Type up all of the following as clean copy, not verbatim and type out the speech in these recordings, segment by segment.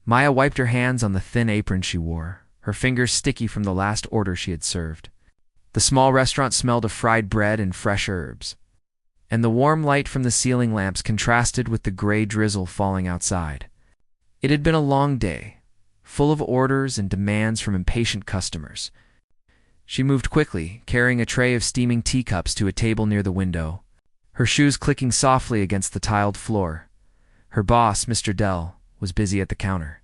Maya wiped her hands on the thin apron she wore, her fingers sticky from the last order she had served. The small restaurant smelled of fried bread and fresh herbs, and the warm light from the ceiling lamps contrasted with the gray drizzle falling outside. It had been a long day, full of orders and demands from impatient customers. She moved quickly, carrying a tray of steaming teacups to a table near the window, her shoes clicking softly against the tiled floor. Her boss, Mr. Dell, was busy at the counter,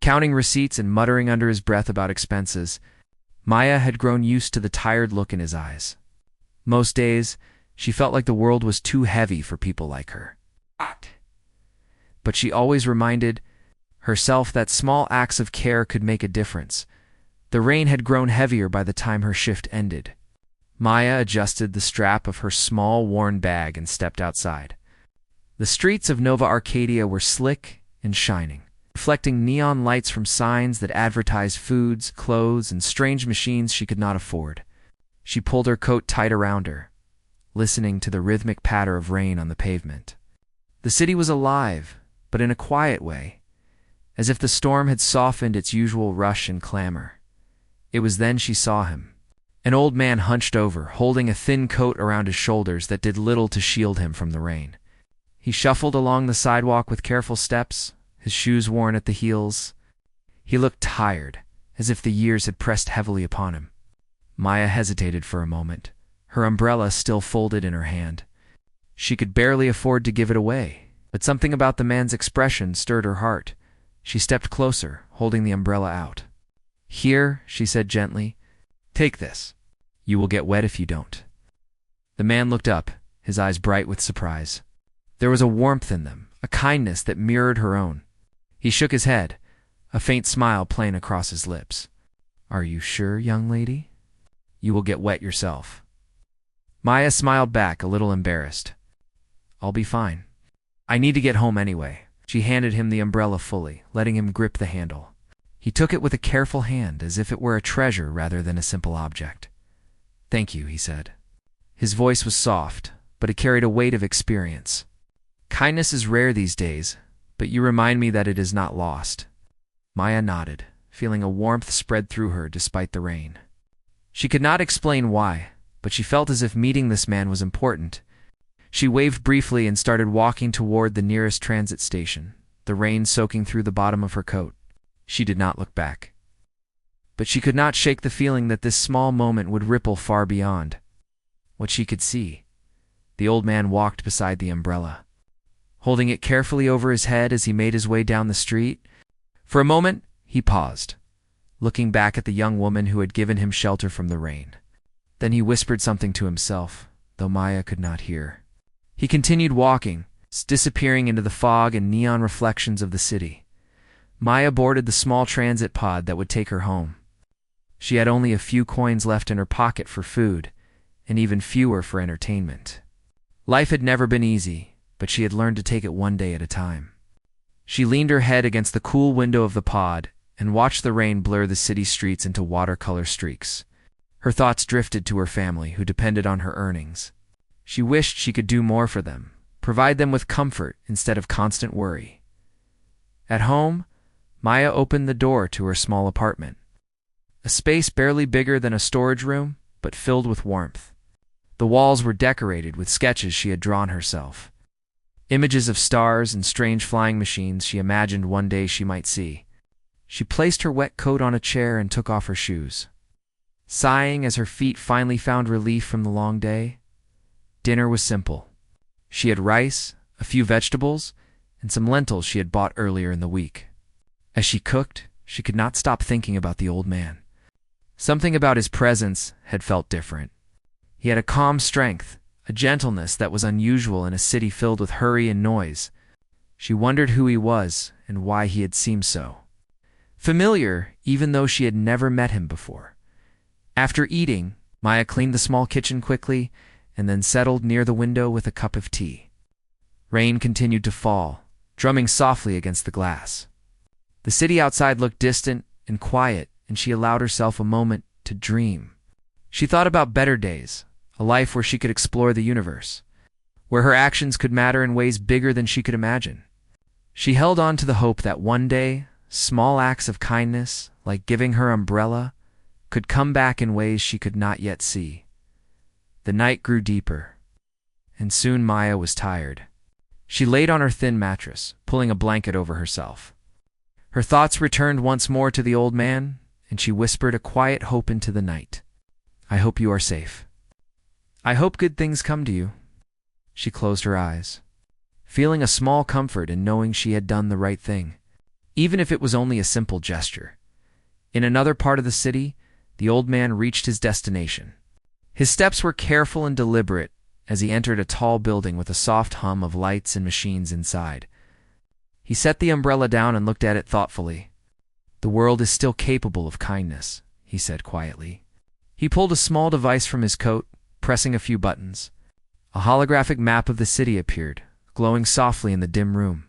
counting receipts and muttering under his breath about expenses. Maya had grown used to the tired look in his eyes. Most days, she felt like the world was too heavy for people like her. But she always reminded herself that small acts of care could make a difference. The rain had grown heavier by the time her shift ended. Maya adjusted the strap of her small, worn bag and stepped outside. The streets of Nova Arcadia were slick and shining, reflecting neon lights from signs that advertised foods, clothes, and strange machines she could not afford. She pulled her coat tight around her, listening to the rhythmic patter of rain on the pavement. The city was alive, but in a quiet way, as if the storm had softened its usual rush and clamor. It was then she saw him, an old man hunched over, holding a thin coat around his shoulders that did little to shield him from the rain. He shuffled along the sidewalk with careful steps, his shoes worn at the heels. He looked tired, as if the years had pressed heavily upon him. Maya hesitated for a moment, her umbrella still folded in her hand. She could barely afford to give it away, but something about the man's expression stirred her heart. She stepped closer, holding the umbrella out. "Here," she said gently. "Take this. You will get wet if you don't." The man looked up, his eyes bright with surprise. There was a warmth in them, a kindness that mirrored her own. He shook his head, a faint smile playing across his lips. "Are you sure, young lady? You will get wet yourself." Maya smiled back, a little embarrassed. "I'll be fine. I need to get home anyway." She handed him the umbrella fully, letting him grip the handle. He took it with a careful hand, as if it were a treasure rather than a simple object. "Thank you," he said. His voice was soft, but it carried a weight of experience. "Kindness is rare these days, but you remind me that it is not lost." Maya nodded, feeling a warmth spread through her despite the rain. She could not explain why, but she felt as if meeting this man was important. She waved briefly and started walking toward the nearest transit station, the rain soaking through the bottom of her coat. She did not look back. But she could not shake the feeling that this small moment would ripple far beyond what she could see. The old man walked beside the umbrella, holding it carefully over his head as he made his way down the street. For a moment, he paused, looking back at the young woman who had given him shelter from the rain. Then he whispered something to himself, though Maya could not hear. He continued walking, disappearing into the fog and neon reflections of the city. Maya boarded the small transit pod that would take her home. She had only a few coins left in her pocket for food, and even fewer for entertainment. Life had never been easy, but she had learned to take it one day at a time. She leaned her head against the cool window of the pod and watched the rain blur the city streets into watercolor streaks. Her thoughts drifted to her family, who depended on her earnings. She wished she could do more for them, provide them with comfort instead of constant worry. At home, Maya opened the door to her small apartment, a space barely bigger than a storage room, but filled with warmth. The walls were decorated with sketches she had drawn herself, images of stars and strange flying machines she imagined one day she might see. She placed her wet coat on a chair and took off her shoes, sighing as her feet finally found relief from the long day. Dinner was simple. She had rice, a few vegetables, and some lentils she had bought earlier in the week. As she cooked, she could not stop thinking about the old man. Something about his presence had felt different. He had a calm strength, a gentleness that was unusual in a city filled with hurry and noise. She wondered who he was and why he had seemed so familiar, even though she had never met him before. After eating, Maya cleaned the small kitchen quickly and then settled near the window with a cup of tea. Rain continued to fall, drumming softly against the glass. The city outside looked distant and quiet, and she allowed herself a moment to dream. She thought about better days, a life where she could explore the universe, where her actions could matter in ways bigger than she could imagine. She held on to the hope that one day, small acts of kindness, like giving her umbrella, could come back in ways she could not yet see. The night grew deeper, and soon Maya was tired. She laid on her thin mattress, pulling a blanket over herself. Her thoughts returned once more to the old man, and she whispered a quiet hope into the night. "I hope you are safe. I hope good things come to you." She closed her eyes, feeling a small comfort in knowing she had done the right thing, even if it was only a simple gesture. In another part of the city, the old man reached his destination. His steps were careful and deliberate as he entered a tall building with a soft hum of lights and machines inside. He set the umbrella down and looked at it thoughtfully. "The world is still capable of kindness," he said quietly. He pulled a small device from his coat, pressing a few buttons. A holographic map of the city appeared, glowing softly in the dim room.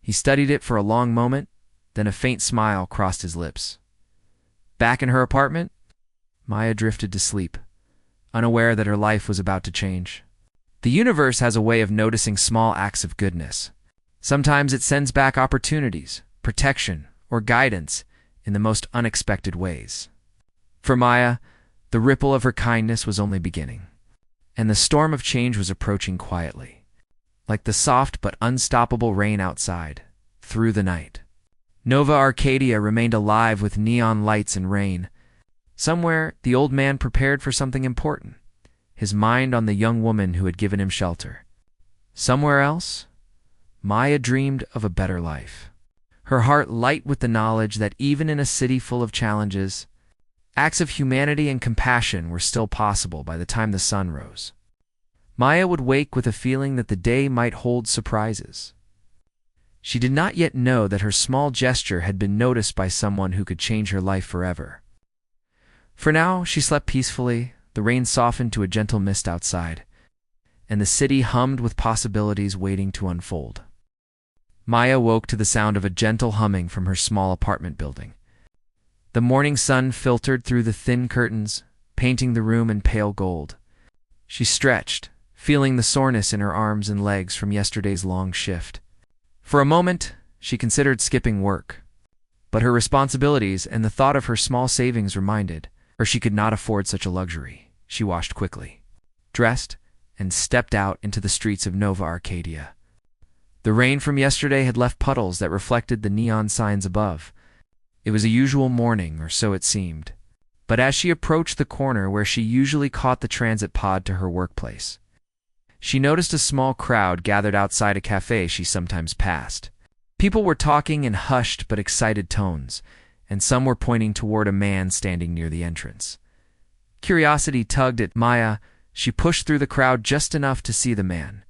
He studied it for a long moment, then a faint smile crossed his lips. Back in her apartment, Maya drifted to sleep, unaware that her life was about to change. The universe has a way of noticing small acts of goodness. Sometimes it sends back opportunities, protection, or guidance in the most unexpected ways. For Maya, the ripple of her kindness was only beginning, and the storm of change was approaching quietly, like the soft but unstoppable rain outside, through the night. Nova Arcadia remained alive with neon lights and rain. Somewhere, the old man prepared for something important, his mind on the young woman who had given him shelter. Somewhere else, Maya dreamed of a better life, her heart light with the knowledge that even in a city full of challenges, acts of humanity and compassion were still possible by the time the sun rose. Maya would wake with a feeling that the day might hold surprises. She did not yet know that her small gesture had been noticed by someone who could change her life forever. For now, she slept peacefully, the rain softened to a gentle mist outside, and the city hummed with possibilities waiting to unfold. Maya woke to the sound of a gentle humming from her small apartment building. The morning sun filtered through the thin curtains, painting the room in pale gold. She stretched, feeling the soreness in her arms and legs from yesterday's long shift. For a moment, she considered skipping work, but her responsibilities and the thought of her small savings reminded her she could not afford such a luxury. She washed quickly, dressed, and stepped out into the streets of Nova Arcadia. The rain from yesterday had left puddles that reflected the neon signs above. It was a usual morning, or so it seemed. But as she approached the corner where she usually caught the transit pod to her workplace, she noticed a small crowd gathered outside a cafe she sometimes passed. People were talking in hushed but excited tones, and some were pointing toward a man standing near the entrance. Curiosity tugged at Maya. She pushed through the crowd just enough to see the man.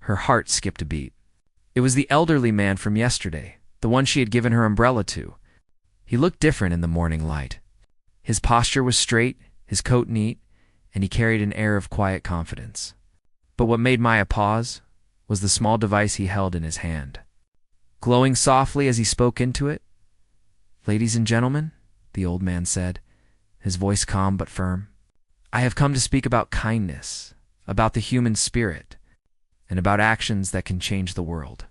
Her heart skipped a beat. It was the elderly man from yesterday, the one she had given her umbrella to. He looked different in the morning light. His posture was straight, his coat neat, and he carried an air of quiet confidence. But what made Maya pause was the small device he held in his hand. Glowing softly as he spoke into it, "Ladies and gentlemen," the old man said, his voice calm but firm, "I have come to speak about kindness, about the human spirit, and about actions that can change the world.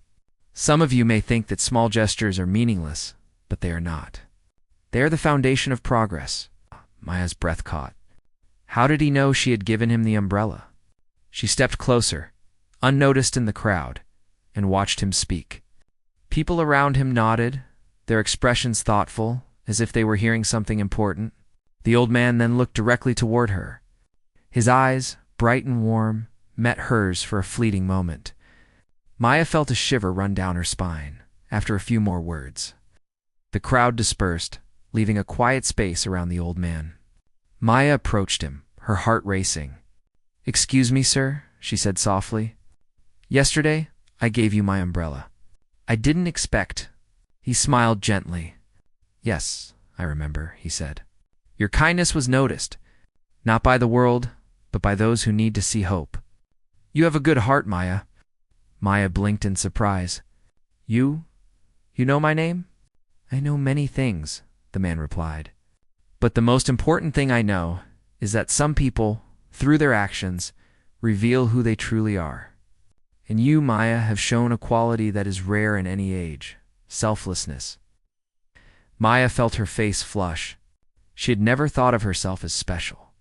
Some of you may think that small gestures are meaningless, but they are not. They are the foundation of progress." Maya's breath caught. How did he know she had given him the umbrella? She stepped closer, unnoticed in the crowd, and watched him speak. People around him nodded, their expressions thoughtful, as if they were hearing something important. The old man then looked directly toward her. His eyes, bright and warm, met hers for a fleeting moment. Maya felt a shiver run down her spine after a few more words. The crowd dispersed, leaving a quiet space around the old man. Maya approached him, her heart racing. "Excuse me, sir," she said softly. "Yesterday, I gave you my umbrella. I didn't expect—" He smiled gently. "Yes, I remember," he said. "Your kindness was noticed, not by the world, but by those who need to see hope. You have a good heart, Maya." Maya blinked in surprise. You know my name?" "I know many things," the man replied. "But the most important thing I know is that some people, through their actions, reveal who they truly are. And you, Maya, have shown a quality that is rare in any age: selflessness. Maya felt her face flush. She had never thought of herself as special.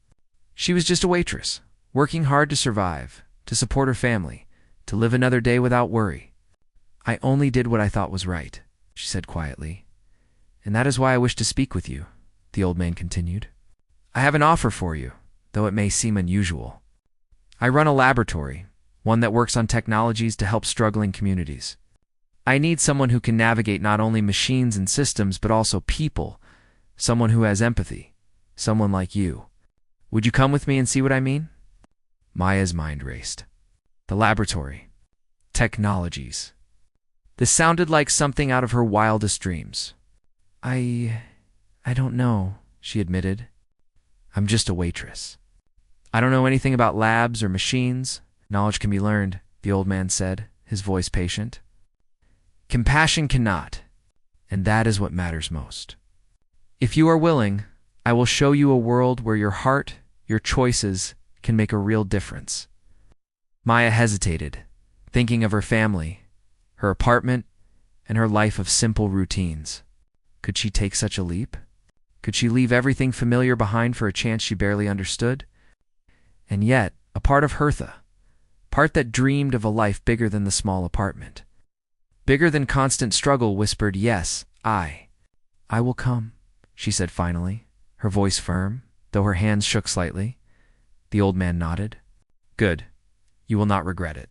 She was just a waitress, working hard to survive, to support her family, to live another day without worry. "I only did what I thought was right," she said quietly. "And that is why I wish to speak with you," the old man continued. "I have an offer for you, though it may seem unusual. I run a laboratory, one that works on technologies to help struggling communities. I need someone who can navigate not only machines and systems, but also people, someone who has empathy, someone like you. Would you come with me and see what I mean?" Maya's mind raced. The laboratory. Technologies. This sounded like something out of her wildest dreams. I don't know," she admitted. "I'm just a waitress. I don't know anything about labs or machines. Knowledge can be learned," the old man said, his voice patient. "Compassion cannot, and that is what matters most. If you are willing, I will show you a world where your heart, your choices, can make a real difference." Maya hesitated, thinking of her family, her apartment, and her life of simple routines. Could she take such a leap? Could she leave everything familiar behind for a chance she barely understood? And yet, a part of Hertha, part that dreamed of a life bigger than the small apartment, bigger than constant struggle, whispered, "Yes, I will come," she said finally, her voice firm, though her hands shook slightly. The old man nodded. "Good. You will not regret it."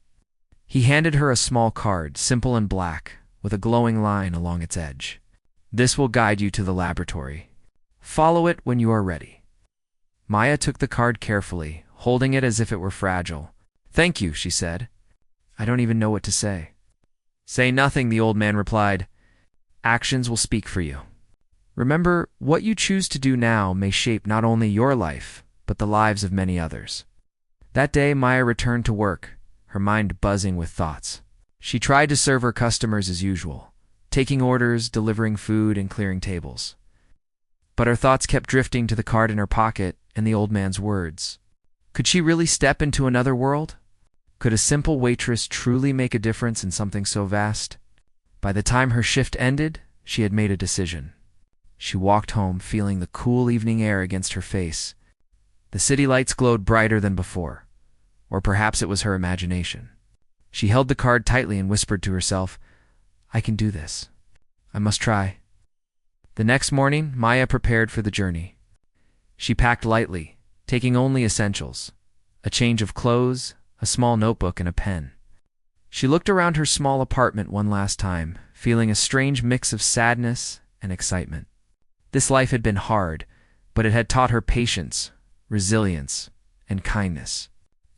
He handed her a small card, simple and black, with a glowing line along its edge. "This will guide you to the laboratory. Follow it when you are ready." Maya took the card carefully, holding it as if it were fragile. "Thank you," she said. "I don't even know what to say." "Say nothing," the old man replied. "Actions will speak for you. Remember, what you choose to do now may shape not only your life, but the lives of many others." That day, Maya returned to work, her mind buzzing with thoughts. She tried to serve her customers as usual, taking orders, delivering food, and clearing tables. But her thoughts kept drifting to the card in her pocket and the old man's words. Could she really step into another world? Could a simple waitress truly make a difference in something so vast? By the time her shift ended, she had made a decision. She walked home, feeling the cool evening air against her face. The city lights glowed brighter than before. Or perhaps it was her imagination. She held the card tightly and whispered to herself, "I can do this. I must try." The next morning, Maya prepared for the journey. She packed lightly, taking only essentials, a change of clothes, a small notebook, and a pen. She looked around her small apartment one last time, feeling a strange mix of sadness and excitement. This life had been hard, but it had taught her patience, resilience, and kindness.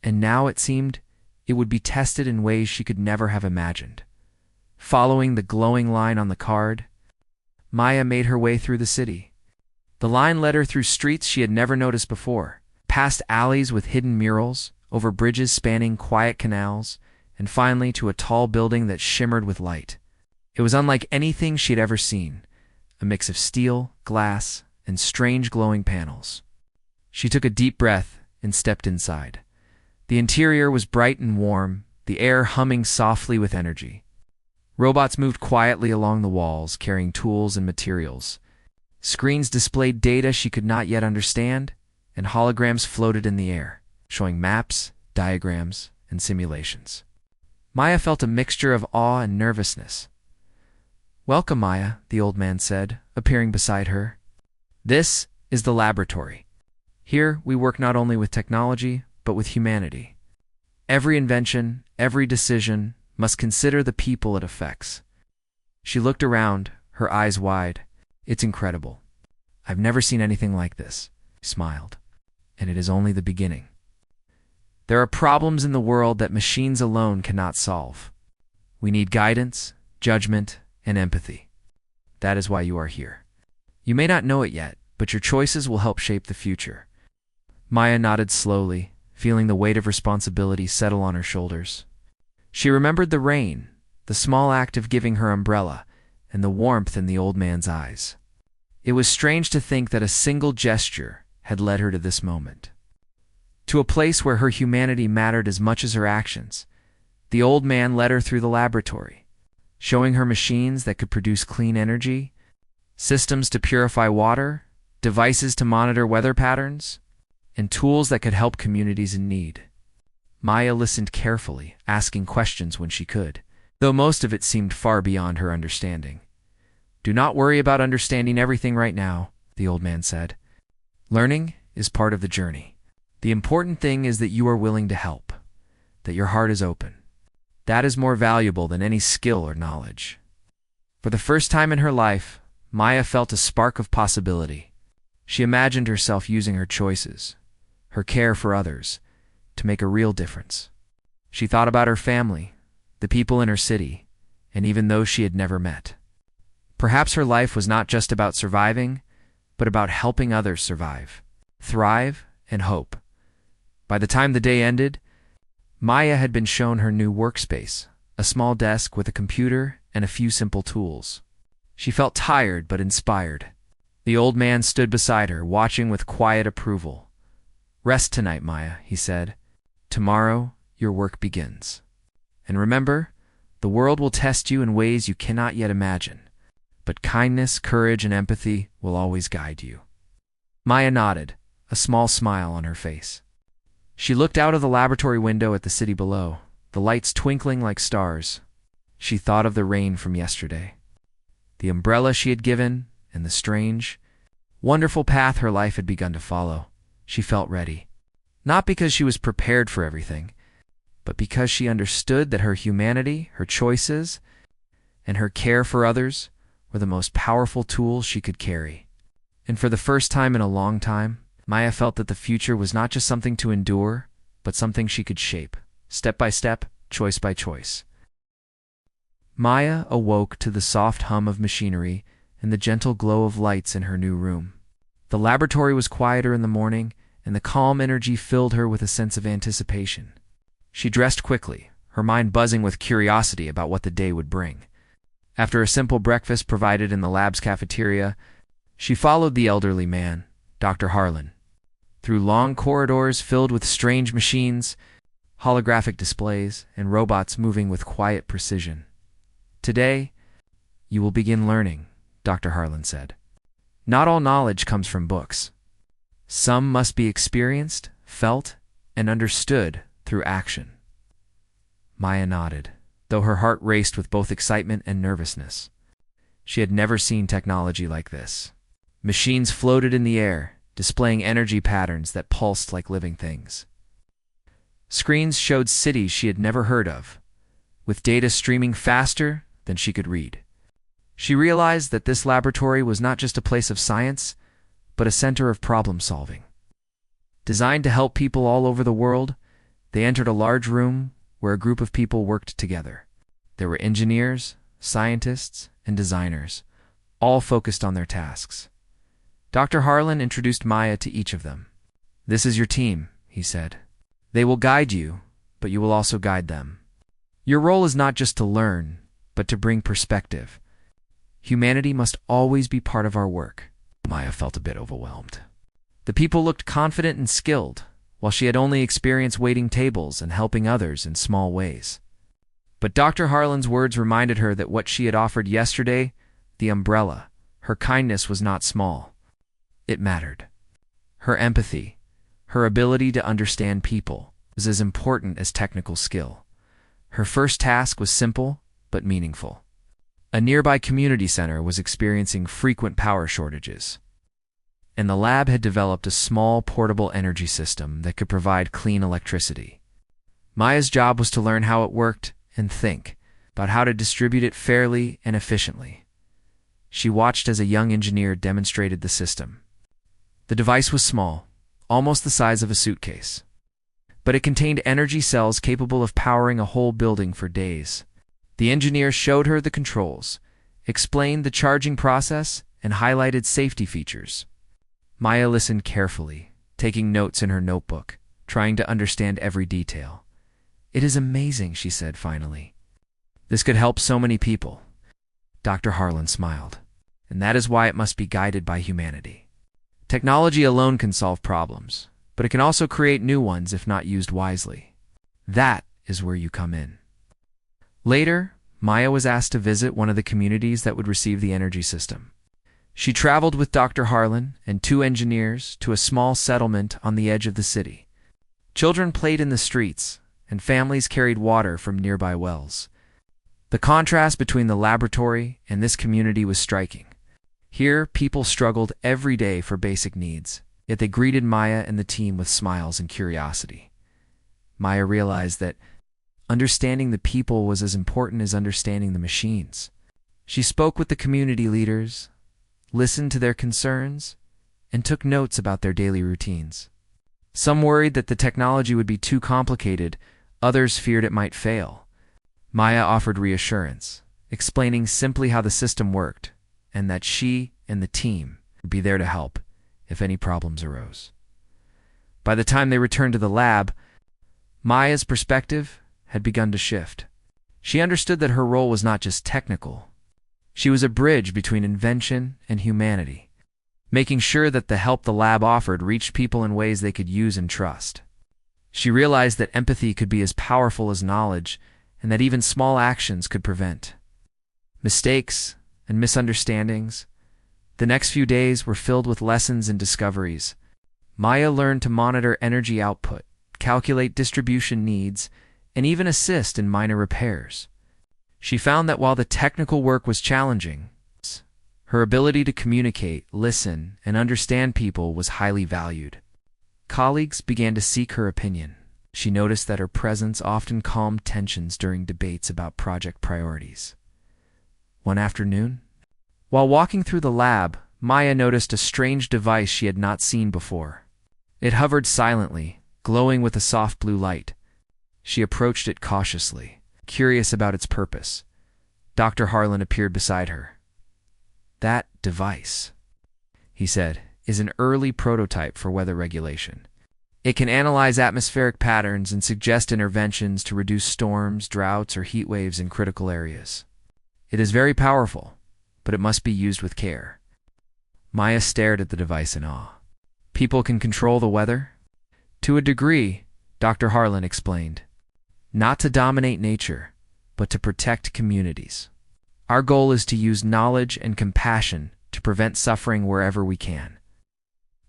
And now it seemed it would be tested in ways she could never have imagined. Following the glowing line on the card, Maya made her way through the city. The line led her through streets she had never noticed before, past alleys with hidden murals, over bridges spanning quiet canals, and finally to a tall building that shimmered with light. It was unlike anything she had ever seen, a mix of steel, glass, and strange glowing panels. She took a deep breath and stepped inside. The interior was bright and warm, the air humming softly with energy. Robots moved quietly along the walls, carrying tools and materials. Screens displayed data she could not yet understand, and holograms floated in the air, showing maps, diagrams, and simulations. Maya felt a mixture of awe and nervousness. "Welcome, Maya," the old man said, appearing beside her. "This is the laboratory. Here we work not only with technology, but with humanity. Every invention, every decision must consider the people it affects." She looked around, her eyes wide. "It's incredible. I've never seen anything like this," she smiled. "And it is only the beginning. There are problems in the world that machines alone cannot solve. We need guidance, judgment, and empathy. That is why you are here. You may not know it yet, but your choices will help shape the future." Maya nodded slowly, feeling the weight of responsibility settle on her shoulders. She remembered the rain, the small act of giving her umbrella, and the warmth in the old man's eyes. It was strange to think that a single gesture had led her to this moment. To a place where her humanity mattered as much as her actions. The old man led her through the laboratory, showing her machines that could produce clean energy, systems to purify water, devices to monitor weather patterns, and tools that could help communities in need. Maya listened carefully, asking questions when she could, though most of it seemed far beyond her understanding. "Do not worry about understanding everything right now," the old man said. "Learning is part of the journey. The important thing is that you are willing to help, that your heart is open. That is more valuable than any skill or knowledge." For the first time in her life, Maya felt a spark of possibility. She imagined herself using her choices, her care for others, to make a real difference. She thought about her family, the people in her city, and even those she had never met. Perhaps her life was not just about surviving, but about helping others survive, thrive, and hope. By the time the day ended, Maya had been shown her new workspace, a small desk with a computer and a few simple tools. She felt tired but inspired. The old man stood beside her, watching with quiet approval. "Rest tonight, Maya," he said. "Tomorrow, your work begins. And remember, the world will test you in ways you cannot yet imagine, but kindness, courage, and empathy will always guide you." Maya nodded, a small smile on her face. She looked out of the laboratory window at the city below, the lights twinkling like stars. She thought of the rain from yesterday, the umbrella she had given, and the strange, wonderful path her life had begun to follow. She felt ready, not because she was prepared for everything, but because she understood that her humanity, her choices, and her care for others were the most powerful tools she could carry. And for the first time in a long time, Maya felt that the future was not just something to endure, but something she could shape, step by step, choice by choice. Maya awoke to the soft hum of machinery and the gentle glow of lights in her new room. The laboratory was quieter in the morning, and the calm energy filled her with a sense of anticipation. She dressed quickly, her mind buzzing with curiosity about what the day would bring. After a simple breakfast provided in the lab's cafeteria, she followed the elderly man, Dr. Harlan, through long corridors filled with strange machines, holographic displays, and robots moving with quiet precision. "Today, you will begin learning," Dr. Harlan said. "Not all knowledge comes from books. Some must be experienced, felt, and understood through action." Maya nodded, though her heart raced with both excitement and nervousness. She had never seen technology like this. Machines floated in the air, displaying energy patterns that pulsed like living things. Screens showed cities she had never heard of, with data streaming faster than she could read. She realized that this laboratory was not just a place of science, but a center of problem-solving. Designed to help people all over the world, they entered a large room where a group of people worked together. There were engineers, scientists, and designers, all focused on their tasks. Dr. Harlan introduced Maya to each of them. "This is your team," he said. "They will guide you, but you will also guide them. Your role is not just to learn, but to bring perspective. Humanity must always be part of our work." Maya felt a bit overwhelmed. The people looked confident and skilled, while she had only experienced waiting tables and helping others in small ways. But Dr. Harlan's words reminded her that what she had offered yesterday, the umbrella, her kindness, was not small. It mattered. Her empathy, her ability to understand people, was as important as technical skill. Her first task was simple but meaningful. A nearby community center was experiencing frequent power shortages, and the lab had developed a small portable energy system that could provide clean electricity. Maya's job was to learn how it worked and think about how to distribute it fairly and efficiently. She watched as a young engineer demonstrated the system. The device was small, almost the size of a suitcase, but it contained energy cells capable of powering a whole building for days. The engineer showed her the controls, explained the charging process, and highlighted safety features. Maya listened carefully, taking notes in her notebook, trying to understand every detail. "It is amazing," she said finally. "This could help so many people." Dr. Harlan smiled. "And that is why it must be guided by humanity. Technology alone can solve problems, but it can also create new ones if not used wisely. That is where you come in." Later, Maya was asked to visit one of the communities that would receive the energy system. She traveled with Dr. Harlan and two engineers to a small settlement on the edge of the city. Children played in the streets, and families carried water from nearby wells. The contrast between the laboratory and this community was striking. Here, people struggled every day for basic needs, yet they greeted Maya and the team with smiles and curiosity. Maya realized that understanding the people was as important as understanding the machines. She spoke with the community leaders, listened to their concerns, and took notes about their daily routines. Some worried that the technology would be too complicated, others feared it might fail. Maya offered reassurance, explaining simply how the system worked, and that she and the team would be there to help if any problems arose. By the time they returned to the lab, Maya's perspective had begun to shift. She understood that her role was not just technical. She was a bridge between invention and humanity, making sure that the help the lab offered reached people in ways they could use and trust. She realized that empathy could be as powerful as knowledge, and that even small actions could prevent mistakes and misunderstandings. The next few days were filled with lessons and discoveries. Maya learned to monitor energy output, calculate distribution needs, and even assist in minor repairs. She found that while the technical work was challenging, her ability to communicate, listen, and understand people was highly valued. Colleagues began to seek her opinion. She noticed that her presence often calmed tensions during debates about project priorities. One afternoon, while walking through the lab, Maya noticed a strange device she had not seen before. It hovered silently, glowing with a soft blue light. She approached it cautiously, curious about its purpose. Dr. Harlan appeared beside her. "That device," he said, "is an early prototype for weather regulation. It can analyze atmospheric patterns and suggest interventions to reduce storms, droughts, or heat waves in critical areas. It is very powerful, but it must be used with care." Maya stared at the device in awe. "People can control the weather?" "To a degree," Dr. Harlan explained. "Not to dominate nature, but to protect communities. Our goal is to use knowledge and compassion to prevent suffering wherever we can."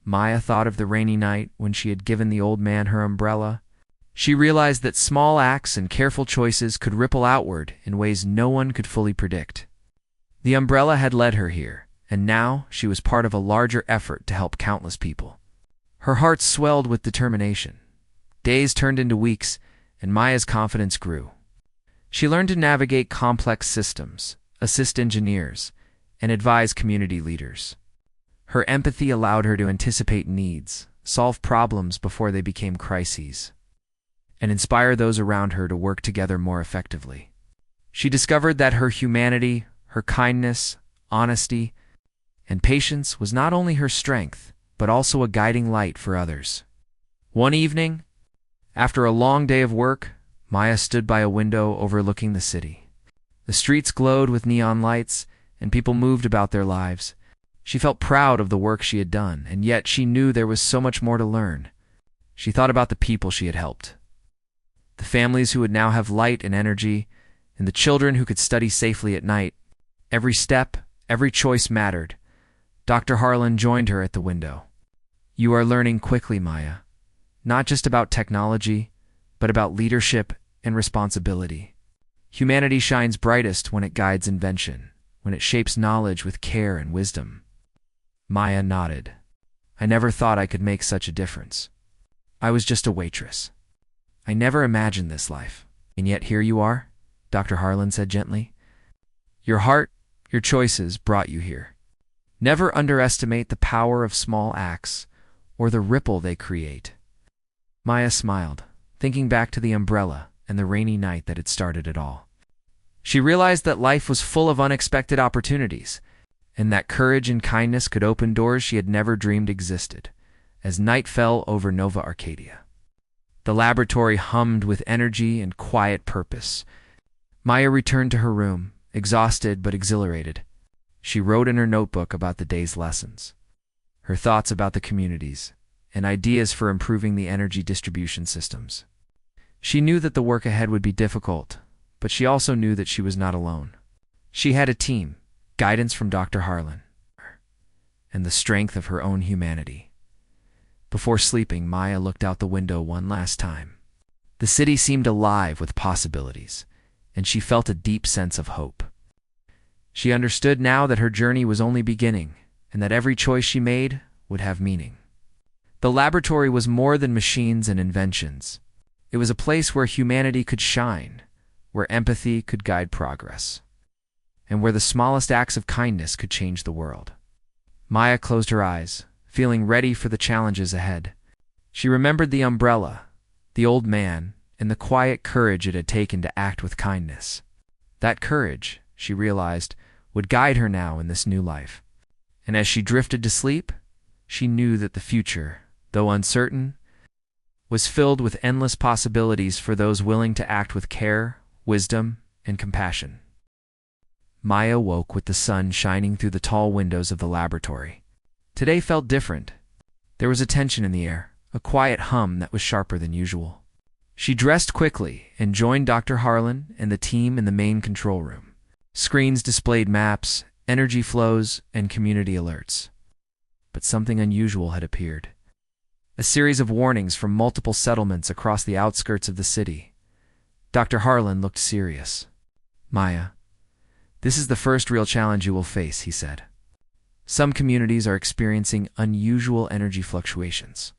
Maya thought of the rainy night when she had given the old man her umbrella. She realized that small acts and careful choices could ripple outward in ways no one could fully predict. The umbrella had led her here, and now she was part of a larger effort to help countless people. Her heart swelled with determination. Days turned into weeks, and Maya's confidence grew. She learned to navigate complex systems, assist engineers, and advise community leaders. Her empathy allowed her to anticipate needs, solve problems before they became crises, and inspire those around her to work together more effectively. She discovered that her humanity, her kindness, honesty, and patience was not only her strength, but also a guiding light for others. One evening, after a long day of work, Maya stood by a window overlooking the city. The streets glowed with neon lights, and people moved about their lives. She felt proud of the work she had done, and yet she knew there was so much more to learn. She thought about the people she had helped, the families who would now have light and energy, and the children who could study safely at night. Every step, every choice mattered. Dr. Harlan joined her at the window. "You are learning quickly, Maya, not just about technology, but about leadership and responsibility. Humanity shines brightest when it guides invention, when it shapes knowledge with care and wisdom." Maya nodded. "I never thought I could make such a difference. I was just a waitress. I never imagined this life. And yet here you are," Dr. Harlan said gently. "Your heart, your choices brought you here. Never underestimate the power of small acts or the ripple they create." Maya smiled, thinking back to the umbrella and the rainy night that had started it all. She realized that life was full of unexpected opportunities, and that courage and kindness could open doors she had never dreamed existed. As night fell over Nova Arcadia, the laboratory hummed with energy and quiet purpose. Maya returned to her room, exhausted but exhilarated. She wrote in her notebook about the day's lessons, her thoughts about the communities, and ideas for improving the energy distribution systems. She knew that the work ahead would be difficult, but she also knew that she was not alone. She had a team, guidance from Dr. Harlan, and the strength of her own humanity. Before sleeping, Maya looked out the window one last time. The city seemed alive with possibilities, and she felt a deep sense of hope. She understood now that her journey was only beginning, and that every choice she made would have meaning. The laboratory was more than machines and inventions. It was a place where humanity could shine, where empathy could guide progress, and where the smallest acts of kindness could change the world. Maya closed her eyes, feeling ready for the challenges ahead. She remembered the umbrella, the old man, and the quiet courage it had taken to act with kindness. That courage, she realized, would guide her now in this new life. And as she drifted to sleep, she knew that the future, though uncertain, was filled with endless possibilities for those willing to act with care, wisdom, and compassion. Maya woke with the sun shining through the tall windows of the laboratory. Today felt different. There was a tension in the air, a quiet hum that was sharper than usual. She dressed quickly and joined Dr. Harlan and the team in the main control room. Screens displayed maps, energy flows, and community alerts. But something unusual had appeared. A series of warnings from multiple settlements across the outskirts of the city. Dr. Harlan looked serious. "Maya, this is the first real challenge you will face," he said. "Some communities are experiencing unusual energy fluctuations.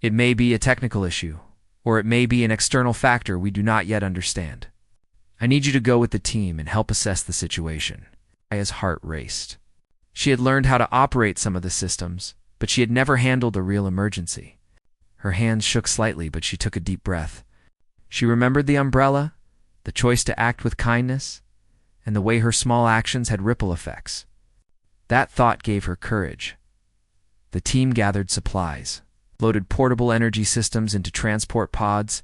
It may be a technical issue, or it may be an external factor we do not yet understand. I need you to go with the team and help assess the situation." Maya's heart raced. She had learned how to operate some of the systems, but she had never handled a real emergency. Her hands shook slightly, but she took a deep breath. She remembered the umbrella, the choice to act with kindness, and the way her small actions had ripple effects. That thought gave her courage. The team gathered supplies, loaded portable energy systems into transport pods,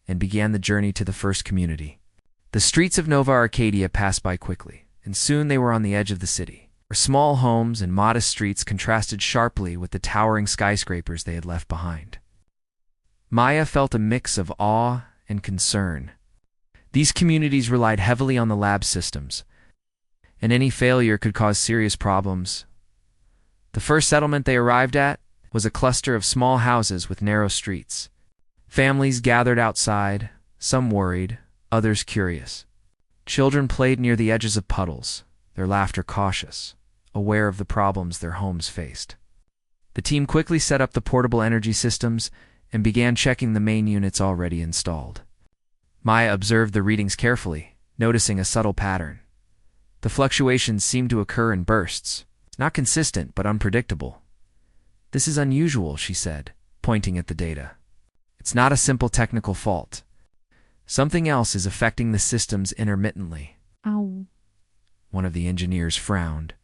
and began the journey to the first community. The streets of Nova Arcadia passed by quickly, and soon they were on the edge of the city, where small homes and modest streets contrasted sharply with the towering skyscrapers they had left behind. Maya felt a mix of awe and concern. These communities relied heavily on the lab systems, and any failure could cause serious problems. The first settlement they arrived at was a cluster of small houses with narrow streets. Families gathered outside, some worried, others curious. Children played near the edges of puddles, their laughter cautious, aware of the problems their homes faced. The team quickly set up the portable energy systems and began checking the main units already installed. Maya observed the readings carefully, noticing a subtle pattern. The fluctuations seemed to occur in bursts, not consistent but unpredictable. "This is unusual," she said, pointing at the data. "It's not a simple technical fault. Something else is affecting the systems intermittently." Ow. One of the engineers frowned.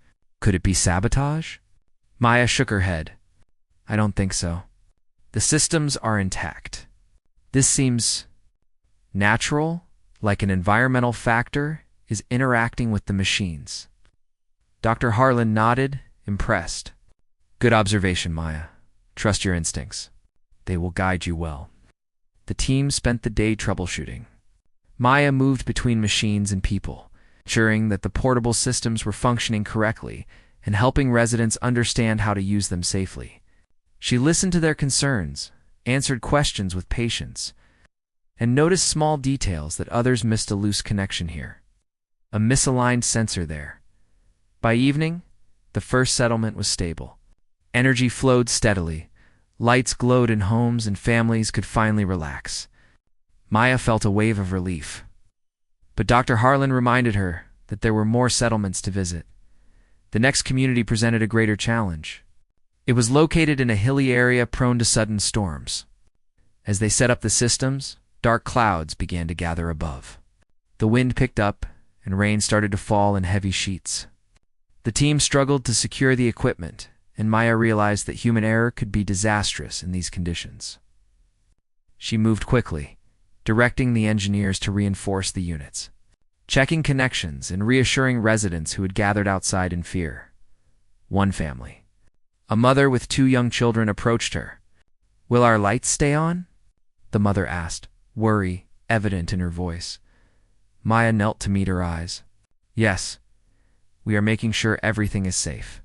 "Could it be sabotage?" Maya shook her head. "I don't think so. The systems are intact. This seems natural, like an environmental factor is interacting with the machines." Dr. Harlan nodded, impressed. "Good observation, Maya. Trust your instincts. They will guide you well." The team spent the day troubleshooting. Maya moved between machines and people, ensuring that the portable systems were functioning correctly and helping residents understand how to use them safely. She listened to their concerns, answered questions with patience, and noticed small details that others missed: a loose connection here, a misaligned sensor there. By evening, the first settlement was stable. Energy flowed steadily. Lights glowed in homes and families could finally relax. Maya felt a wave of relief. But Dr. Harlan reminded her that there were more settlements to visit. The next community presented a greater challenge. It was located in a hilly area prone to sudden storms. As they set up the systems, dark clouds began to gather above. The wind picked up, and rain started to fall in heavy sheets. The team struggled to secure the equipment, and Maya realized that human error could be disastrous in these conditions. She moved quickly, directing the engineers to reinforce the units, checking connections and reassuring residents who had gathered outside in fear. One family, a mother with 2 young children, approached her. "Will our lights stay on?" the mother asked, worry evident in her voice. Maya knelt to meet her eyes. "Yes, we are making sure everything is safe.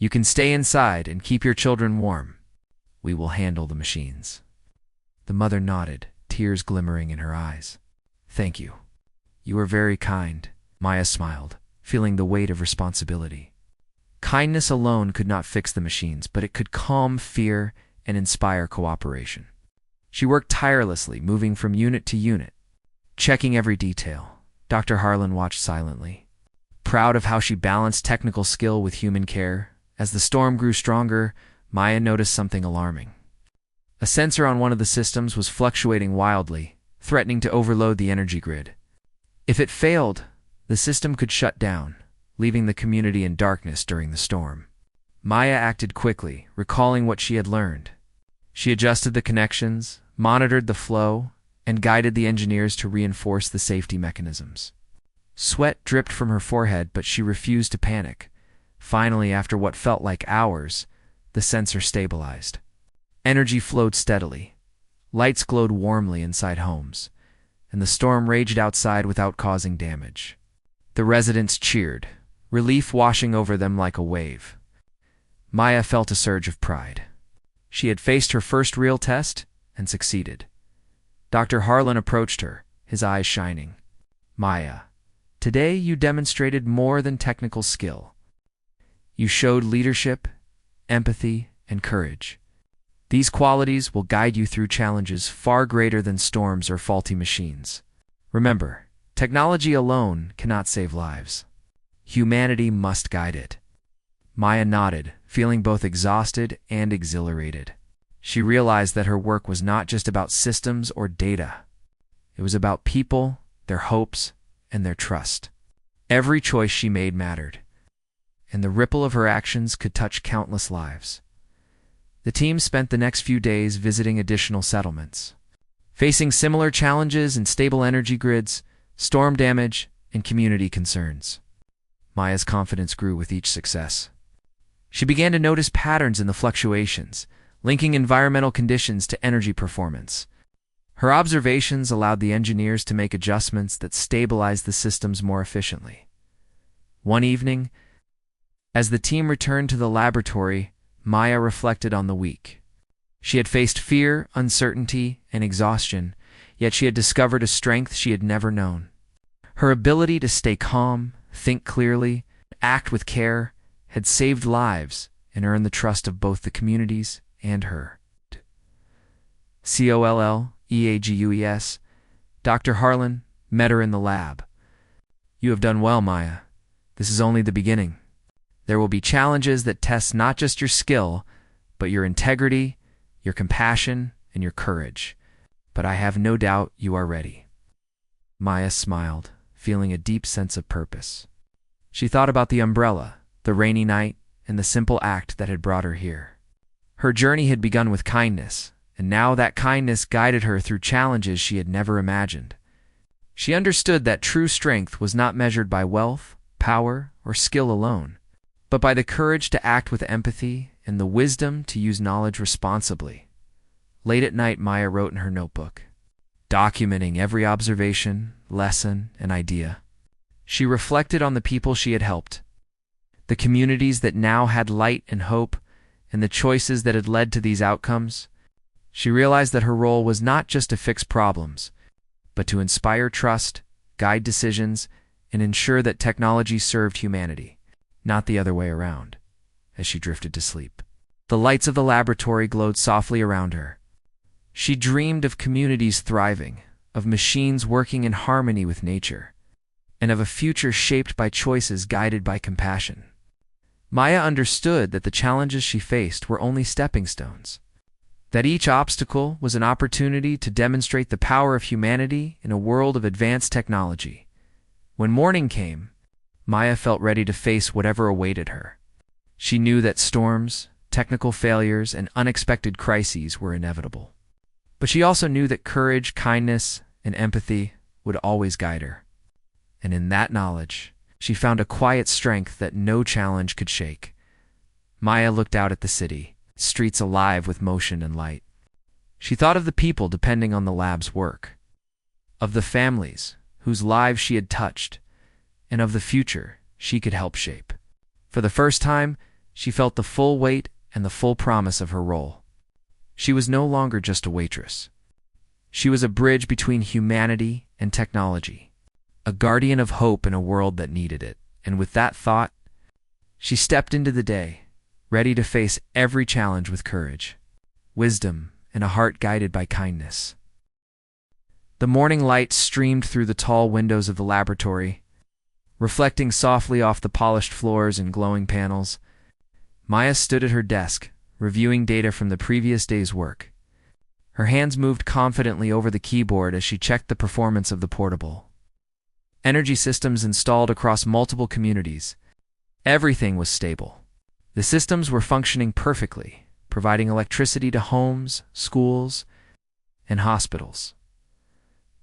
You can stay inside and keep your children warm. We will handle the machines." The mother nodded, tears glimmering in her eyes. "Thank you. You are very kind," Maya smiled, feeling the weight of responsibility. Kindness alone could not fix the machines, but it could calm fear and inspire cooperation. She worked tirelessly, moving from unit to unit, checking every detail. Dr. Harlan watched silently, proud of how she balanced technical skill with human care. As the storm grew stronger, Maya noticed something alarming. A sensor on one of the systems was fluctuating wildly, threatening to overload the energy grid. If it failed, the system could shut down, leaving the community in darkness during the storm. Maya acted quickly, recalling what she had learned. She adjusted the connections, monitored the flow, and guided the engineers to reinforce the safety mechanisms. Sweat dripped from her forehead, but she refused to panic. Finally, after what felt like hours, the sensor stabilized. Energy flowed steadily. Lights glowed warmly inside homes, and the storm raged outside without causing damage. The residents cheered, relief washing over them like a wave. Maya felt a surge of pride. She had faced her first real test and succeeded. Dr. Harlan approached her, his eyes shining. "Maya, today you demonstrated more than technical skill. You showed leadership, empathy, and courage. These qualities will guide you through challenges far greater than storms or faulty machines. Remember, technology alone cannot save lives. Humanity must guide it." Maya nodded, feeling both exhausted and exhilarated. She realized that her work was not just about systems or data. It was about people, their hopes, and their trust. Every choice she made mattered, and the ripple of her actions could touch countless lives. The team spent the next few days visiting additional settlements, facing similar challenges in stable energy grids, storm damage, and community concerns. Maya's confidence grew with each success. She began to notice patterns in the fluctuations, linking environmental conditions to energy performance. Her observations allowed the engineers to make adjustments that stabilized the systems more efficiently. One evening, as the team returned to the laboratory, Maya reflected on the week. She had faced fear, uncertainty, and exhaustion, yet she had discovered a strength she had never known. Her ability to stay calm, think clearly, act with care, had saved lives and earned the trust of both the communities and her. COLLEAGUES. Dr. Harlan met her in the lab. "You have done well, Maya. This is only the beginning. There will be challenges that test not just your skill, but your integrity, your compassion, and your courage. But I have no doubt you are ready." Maya smiled, feeling a deep sense of purpose. She thought about the umbrella, the rainy night, and the simple act that had brought her here. Her journey had begun with kindness, and now that kindness guided her through challenges she had never imagined. She understood that true strength was not measured by wealth, power, or skill alone, but by the courage to act with empathy and the wisdom to use knowledge responsibly. Late at night, Maya wrote in her notebook, documenting every observation, lesson, and idea. She reflected on the people she had helped, the communities that now had light and hope, and the choices that had led to these outcomes. She realized that her role was not just to fix problems, but to inspire trust, guide decisions, and ensure that technology served humanity, not the other way around. As she drifted to sleep, the lights of the laboratory glowed softly around her. She dreamed of communities thriving, of machines working in harmony with nature, and of a future shaped by choices guided by compassion. Maya understood that the challenges she faced were only stepping stones, that each obstacle was an opportunity to demonstrate the power of humanity in a world of advanced technology. When morning came, Maya felt ready to face whatever awaited her. She knew that storms, technical failures, and unexpected crises were inevitable. But she also knew that courage, kindness, and empathy would always guide her. And in that knowledge, she found a quiet strength that no challenge could shake. Maya looked out at the city, streets alive with motion and light. She thought of the people depending on the lab's work, of the families whose lives she had touched, and of the future she could help shape. For the first time, She felt the full weight and the full promise of her role. She was no longer just a waitress. She was a bridge between humanity and technology, a guardian of hope in a world that needed it. And with that thought, she stepped into the day, ready to face every challenge with courage, wisdom, and a heart guided by kindness. The morning light streamed through the tall windows of the laboratory, reflecting softly off the polished floors and glowing panels. Maya stood at her desk, reviewing data from the previous day's work. Her hands moved confidently over the keyboard as she checked the performance of the portable energy systems installed across multiple communities. Everything was stable. The systems were functioning perfectly, providing electricity to homes, schools, and hospitals.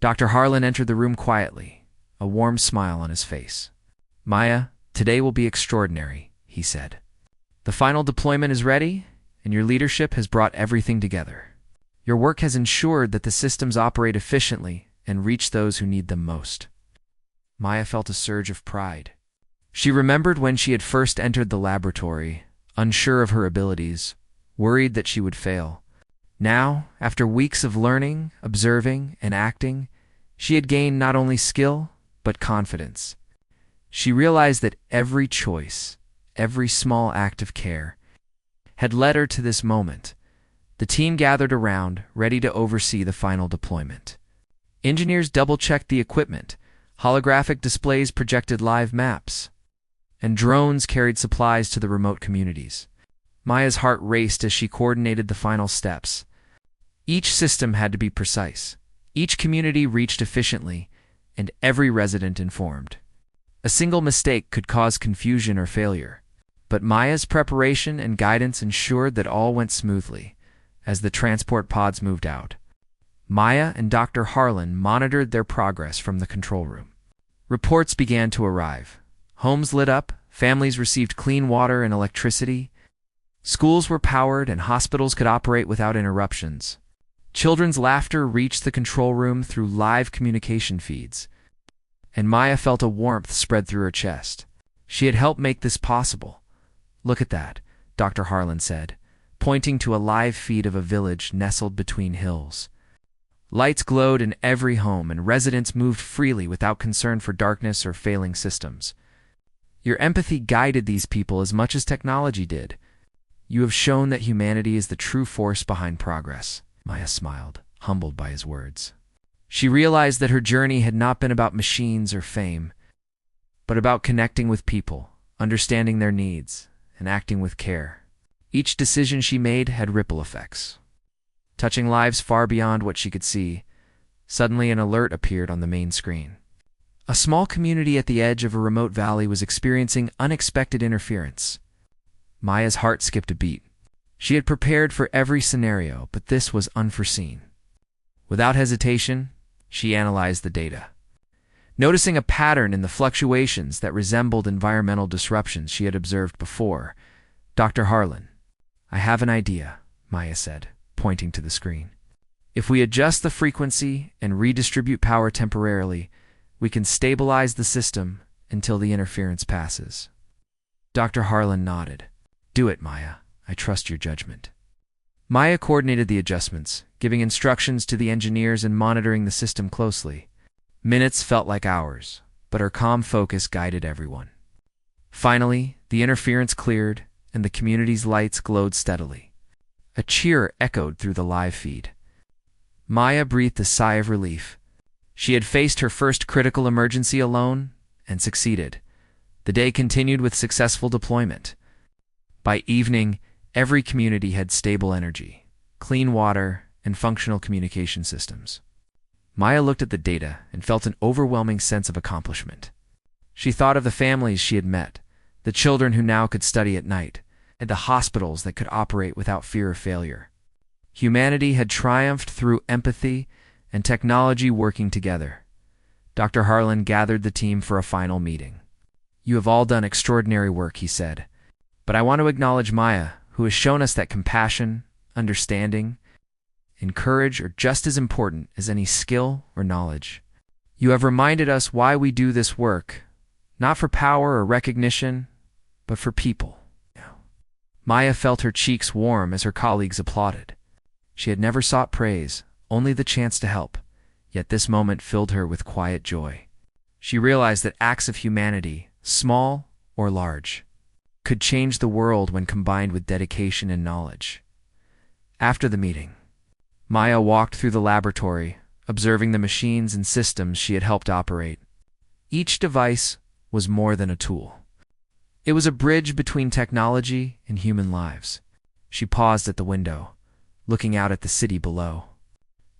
Dr. Harlan entered the room quietly, a warm smile on his face. "Maya, today will be extraordinary," he said. "The final deployment is ready, and your leadership has brought everything together. Your work has ensured that the systems operate efficiently and reach those who need them most." Maya felt a surge of pride. She remembered when she had first entered the laboratory, unsure of her abilities, worried that she would fail. Now, after weeks of learning, observing, and acting, she had gained not only skill, but confidence. She realized that every choice, every small act of care, had led her to this moment. The team gathered around, ready to oversee the final deployment. Engineers double-checked the equipment. Holographic displays projected live maps, and drones carried supplies to the remote communities. Maya's heart raced as she coordinated the final steps. Each system had to be precise, each community reached efficiently, and every resident informed. A single mistake could cause confusion or failure, but Maya's preparation and guidance ensured that all went smoothly as the transport pods moved out. Maya and Dr. Harlan monitored their progress from the control room. Reports began to arrive. Homes lit up, families received clean water and electricity, schools were powered, and hospitals could operate without interruptions. Children's laughter reached the control room through live communication feeds, and Maya felt a warmth spread through her chest. She had helped make this possible. "Look at that," Dr. Harlan said, pointing to a live feed of a village nestled between hills. Lights glowed in every home, and residents moved freely without concern for darkness or failing systems. "Your empathy guided these people as much as technology did. You have shown that humanity is the true force behind progress." Maya smiled, humbled by his words. She realized that her journey had not been about machines or fame, but about connecting with people, understanding their needs, and acting with care. Each decision she made had ripple effects, touching lives far beyond what she could see. Suddenly, an alert appeared on the main screen. A small community at the edge of a remote valley was experiencing unexpected interference. Maya's heart skipped a beat. She had prepared for every scenario, but this was unforeseen. Without hesitation, she analyzed the data. Noticing a pattern in the fluctuations that resembled environmental disruptions she had observed before, "Dr. Harlan, I have an idea," Maya said, pointing to the screen. "If we adjust the frequency and redistribute power temporarily, we can stabilize the system until the interference passes." Dr. Harlan nodded. "Do it, Maya. I trust your judgment." Maya coordinated the adjustments, giving instructions to the engineers and monitoring the system closely. Minutes felt like hours, but her calm focus guided everyone. Finally, the interference cleared, and the community's lights glowed steadily. A cheer echoed through the live feed. Maya breathed a sigh of relief. She had faced her first critical emergency alone and succeeded. The day continued with successful deployment. By evening, every community had stable energy, clean water, and functional communication systems. Maya looked at the data and felt an overwhelming sense of accomplishment. She thought of the families she had met, the children who now could study at night, and the hospitals that could operate without fear of failure. Humanity had triumphed through empathy and technology working together. Dr. Harlan gathered the team for a final meeting. "You have all done extraordinary work," he said, "but I want to acknowledge Maya, who has shown us that compassion, understanding, and courage are just as important as any skill or knowledge. You have reminded us why we do this work, not for power or recognition, but for people." Maya felt her cheeks warm as her colleagues applauded. She had never sought praise, only the chance to help, yet this moment filled her with quiet joy. She realized that acts of humanity, small or large, could change the world when combined with dedication and knowledge. After the meeting, Maya walked through the laboratory, observing the machines and systems she had helped operate. Each device was more than a tool. It was a bridge between technology and human lives. She paused at the window, looking out at the city below.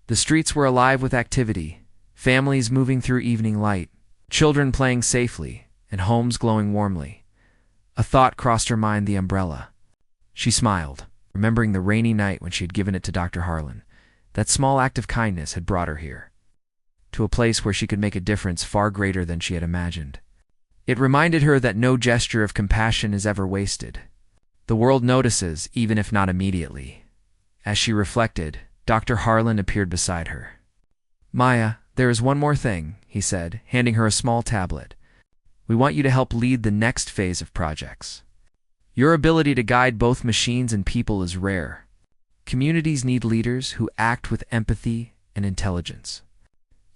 The streets were alive with activity, families moving through evening light, children playing safely, and homes glowing warmly. A thought crossed her mind: the umbrella. She smiled, remembering the rainy night when she had given it to Dr. Harlan. That small act of kindness had brought her here, to a place where she could make a difference far greater than she had imagined. It reminded her that no gesture of compassion is ever wasted. The world notices, even if not immediately. As she reflected, Dr. Harlan appeared beside her. "Maya, there is one more thing," he said, handing her a small tablet. "We want you to help lead the next phase of projects. Your ability to guide both machines and people is rare. Communities need leaders who act with empathy and intelligence.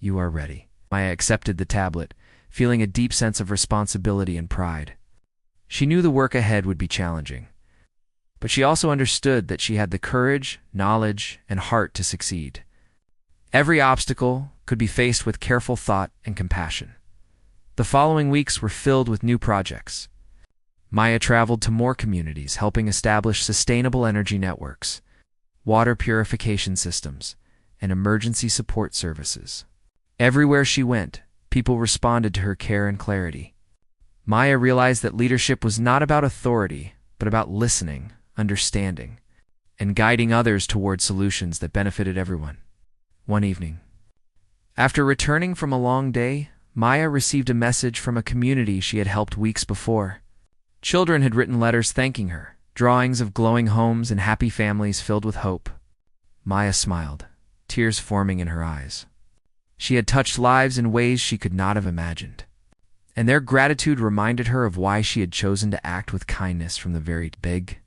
You are ready." Maya accepted the tablet, feeling a deep sense of responsibility and pride. She knew the work ahead would be challenging, but she also understood that she had the courage, knowledge, and heart to succeed. Every obstacle could be faced with careful thought and compassion. The following weeks were filled with new projects. Maya traveled to more communities, helping establish sustainable energy networks, water purification systems, and emergency support services. Everywhere she went, people responded to her care and clarity. Maya realized that leadership was not about authority, but about listening, understanding, and guiding others toward solutions that benefited everyone. One evening, after returning from a long day, Maya received a message from a community she had helped weeks before. Children had written letters thanking her, drawings of glowing homes and happy families filled with hope. Maya smiled, tears forming in her eyes. She had touched lives in ways she could not have imagined, and their gratitude reminded her of why she had chosen to act with kindness from the very beginning.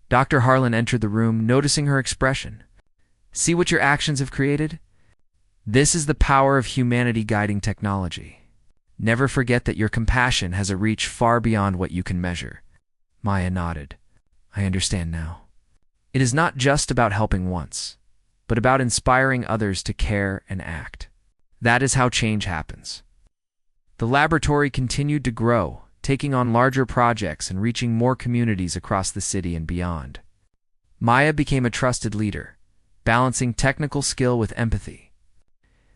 Dr. Harlan entered the room, noticing her expression. "See what your actions have created? This is the power of humanity guiding technology. Never forget that your compassion has a reach far beyond what you can measure." Maya nodded. "I understand now. It is not just about helping once, but about inspiring others to care and act. That is how change happens." The laboratory continued to grow, taking on larger projects and reaching more communities across the city and beyond. Maya became a trusted leader, balancing technical skill with empathy.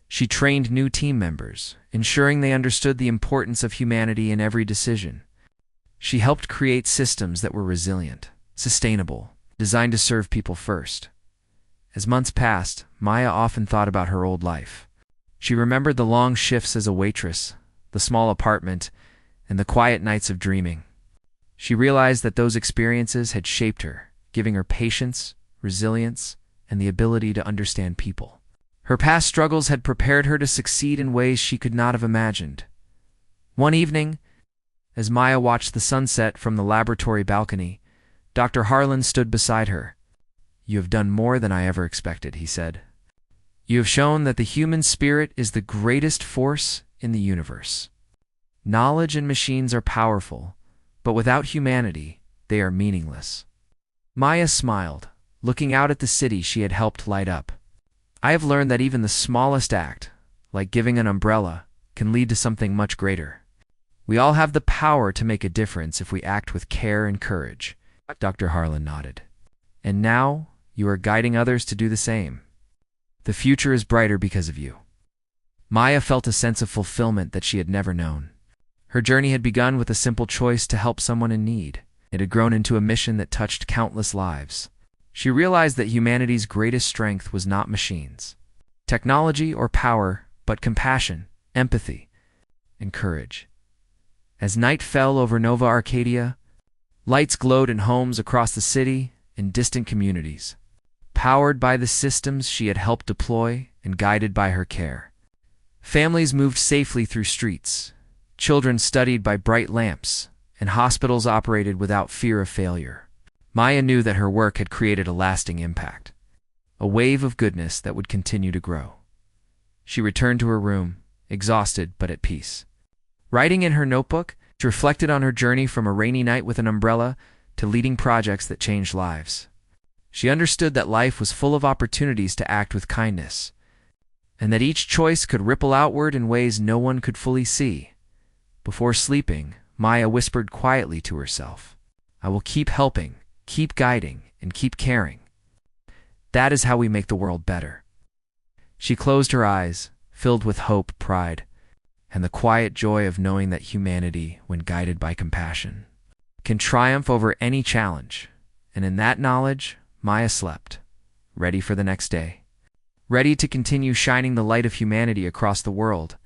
She trained new team members, ensuring they understood the importance of humanity in every decision. She helped create systems that were resilient, sustainable, designed to serve people first. As months passed, Maya often thought about her old life. She remembered the long shifts as a waitress, the small apartment, and the quiet nights of dreaming. She realized that those experiences had shaped her, giving her patience, resilience, and the ability to understand people. Her past struggles had prepared her to succeed in ways she could not have imagined. One evening, as Maya watched the sunset from the laboratory balcony, Dr. Harlan stood beside her. "You have done more than I ever expected," he said. "You have shown that the human spirit is the greatest force in the universe. Knowledge and machines are powerful, but without humanity, they are meaningless." Maya smiled, looking out at the city she had helped light up. "I have learned that even the smallest act, like giving an umbrella, can lead to something much greater. We all have the power to make a difference if we act with care and courage." Dr. Harlan nodded. "And now, you are guiding others to do the same. The future is brighter because of you." Maya felt a sense of fulfillment that she had never known. Her journey had begun with a simple choice to help someone in need. It had grown into a mission that touched countless lives. She realized that humanity's greatest strength was not machines, technology, or power, but compassion, empathy, and courage. As night fell over Nova Arcadia, lights glowed in homes across the city and distant communities, powered by the systems she had helped deploy and guided by her care. Families moved safely through streets, children studied by bright lamps, and hospitals operated without fear of failure. Maya knew that her work had created a lasting impact, a wave of goodness that would continue to grow. She returned to her room, exhausted but at peace. Writing in her notebook, she reflected on her journey from a rainy night with an umbrella to leading projects that changed lives. She understood that life was full of opportunities to act with kindness, and that each choice could ripple outward in ways no one could fully see. Before sleeping, Maya whispered quietly to herself, "I will keep helping, keep guiding, and keep caring. That is how we make the world better." She closed her eyes, filled with hope, pride, and the quiet joy of knowing that humanity, when guided by compassion, can triumph over any challenge. And in that knowledge, Maya slept, ready for the next day, ready to continue shining the light of humanity across the world.